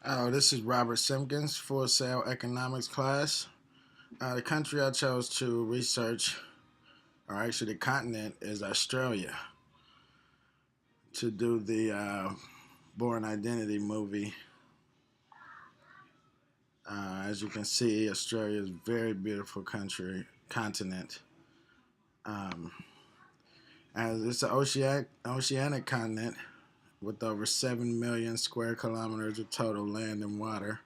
This is Robert Simpkins, Full Sail Economics class. The country I chose to research, or actually the continent, is Australia to do the Born Identity movie. As you can see, Australia is a very beautiful continent. Um, as it's an oceanic continent with over 7 million square kilometers of total land and water.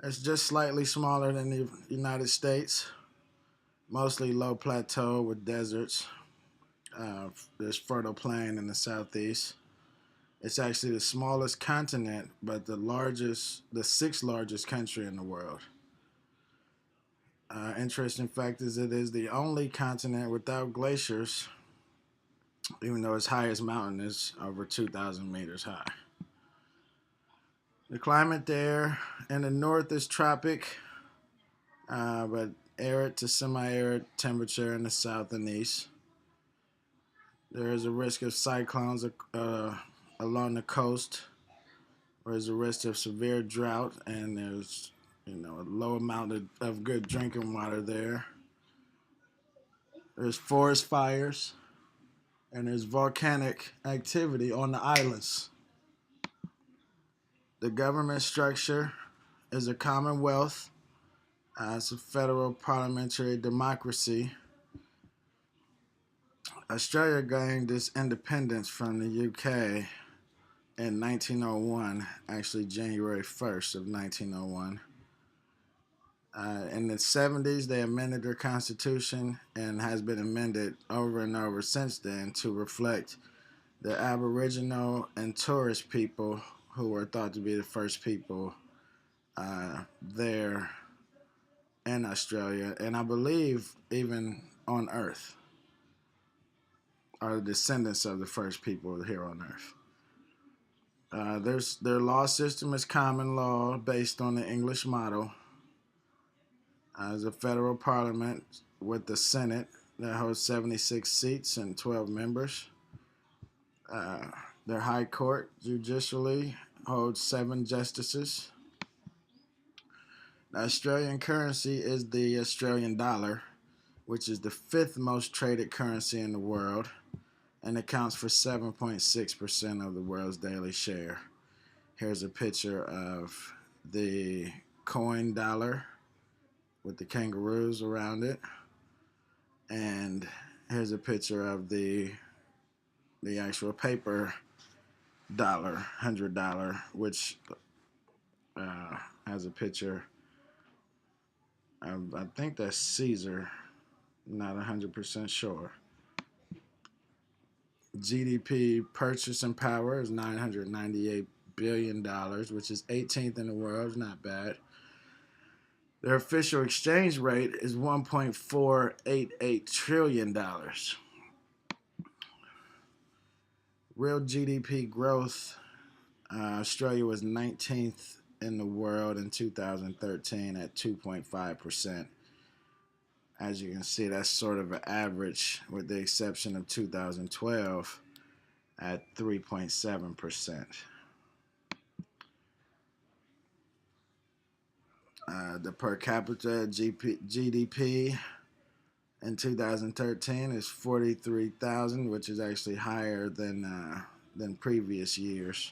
It's just slightly smaller than the United States, mostly low plateau with deserts. There's fertile plain in the southeast. It's actually the smallest continent, but the sixth largest country in the world. Interesting fact is it is the only continent without glaciers, even though its highest mountain is over 2,000 meters high. The climate there in the north is tropic, but arid to semi-arid temperature in the south and east. There is a risk of cyclones along the coast. There's a risk of severe drought, and there's a low amount of good drinking water there. There's forest fires, and there's volcanic activity on the islands. The government structure is a commonwealth. It's a federal parliamentary democracy. Australia gained its independence from the UK in 1901, actually January 1st of 1901. In the 70s, they amended their constitution and has been amended over and over since then to reflect the Aboriginal and Torres people who were thought to be the first people there in Australia, and I believe even on Earth, are the descendants of the first people here on Earth. Their law system is common law based on the English model. There's a federal parliament with the Senate that holds 76 seats and 12 members. Their high court judicially holds 7 justices. The Australian currency is the Australian dollar, which is the 5th most traded currency in the world and accounts for 7.6% of the world's daily share. Here's a picture of the coin dollar with the kangaroos around it, and here's a picture of the actual paper dollar, $100, which has a picture of, I think that's Caesar, not 100% sure. GDP purchasing power is $998 billion, which is 18th in the world. Not bad. Their official exchange rate is $1.488 trillion. Real GDP growth, Australia was 19th in the world in 2013 at 2.5%. As you can see, that's sort of an average, with the exception of 2012 at 3.7%. The per capita GDP in 2013 is 43,000, which is actually higher than previous years,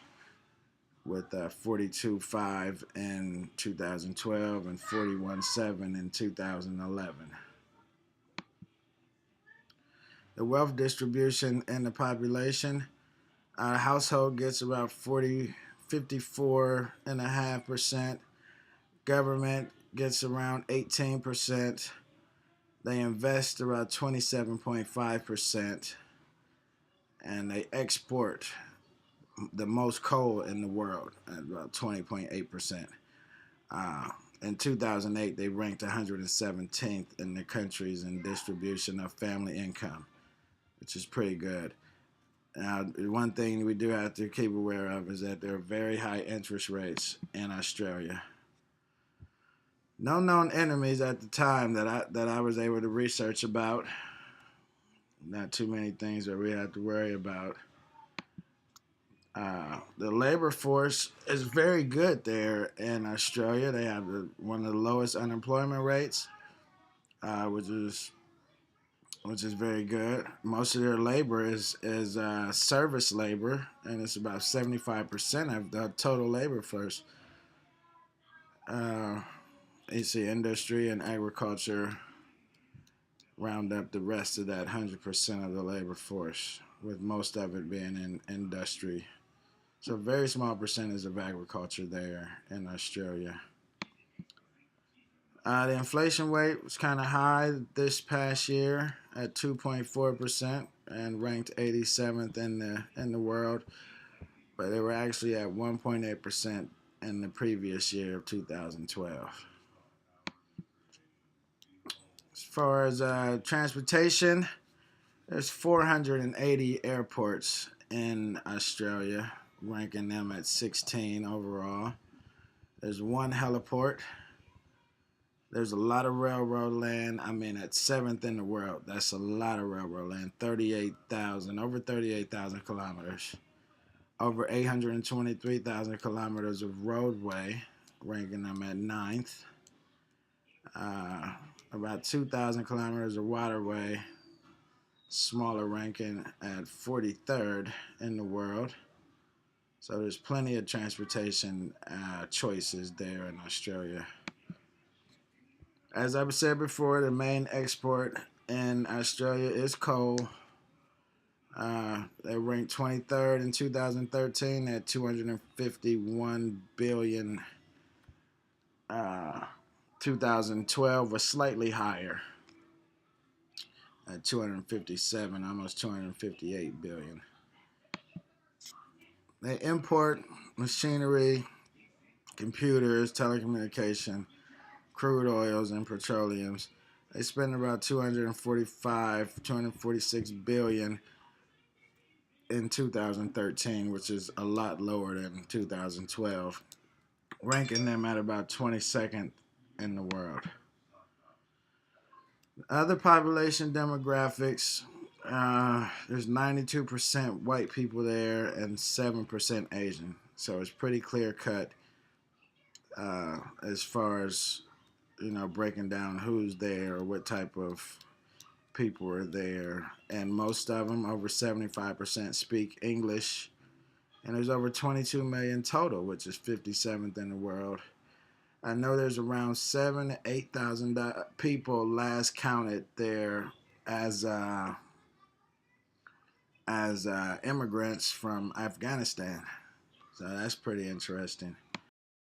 with 42.5 in 2012 and 41.7 in 2011. The wealth distribution in the population, a household gets about 54.5%. Government gets around 18%. They invest about 27.5%. And they export the most coal in the world at about 20.8%. In 2008, they ranked 117th in the countries in distribution of family income, which is pretty good. Now, one thing we do have to keep aware of is that there are very high interest rates in Australia. No known enemies at the time that I was able to research about. Not too many things that we have to worry about. The labor force is very good there in Australia. They have one of the lowest unemployment rates, which is very good. Most of their labor is service labor, and it's about 75% of the total labor force. You see, industry and agriculture round up the rest of that 100% of the labor force, with most of it being in industry. So a very small percentage of agriculture there in Australia. The inflation rate was kind of high this past year at 2.4% and ranked 87th in the world, but they were actually at 1.8% in the previous year of 2012. As far as transportation, there's 480 airports in Australia, ranking them at 16 overall. There's one heliport. There's a lot of railroad land. I mean, at 7th in the world. That's a lot of railroad land. Over 38,000 kilometers. Over 823,000 kilometers of roadway, ranking them at 9th. About 2,000 kilometers of waterway, smaller, ranking at 43rd in the world. So there's plenty of transportation choices there in Australia. As I've said before, the main export in Australia is coal. They ranked 23rd in 2013 at 251 billion. 2012 was slightly higher at 257, almost 258 billion. They import machinery, computers, telecommunication, crude oils, and petroleums. They spend about 246 billion in 2013, which is a lot lower than 2012, ranking them at about 22nd in the world. Other population demographics, there's 92% white people there and 7% Asian. So it's pretty clear cut as far as, breaking down who's there or what type of people are there. And most of them, over 75%, speak English. And there's over 22 million total, which is 57th in the world. I know there's around 7,000 to 8,000 people last counted there as immigrants from Afghanistan. So that's pretty interesting.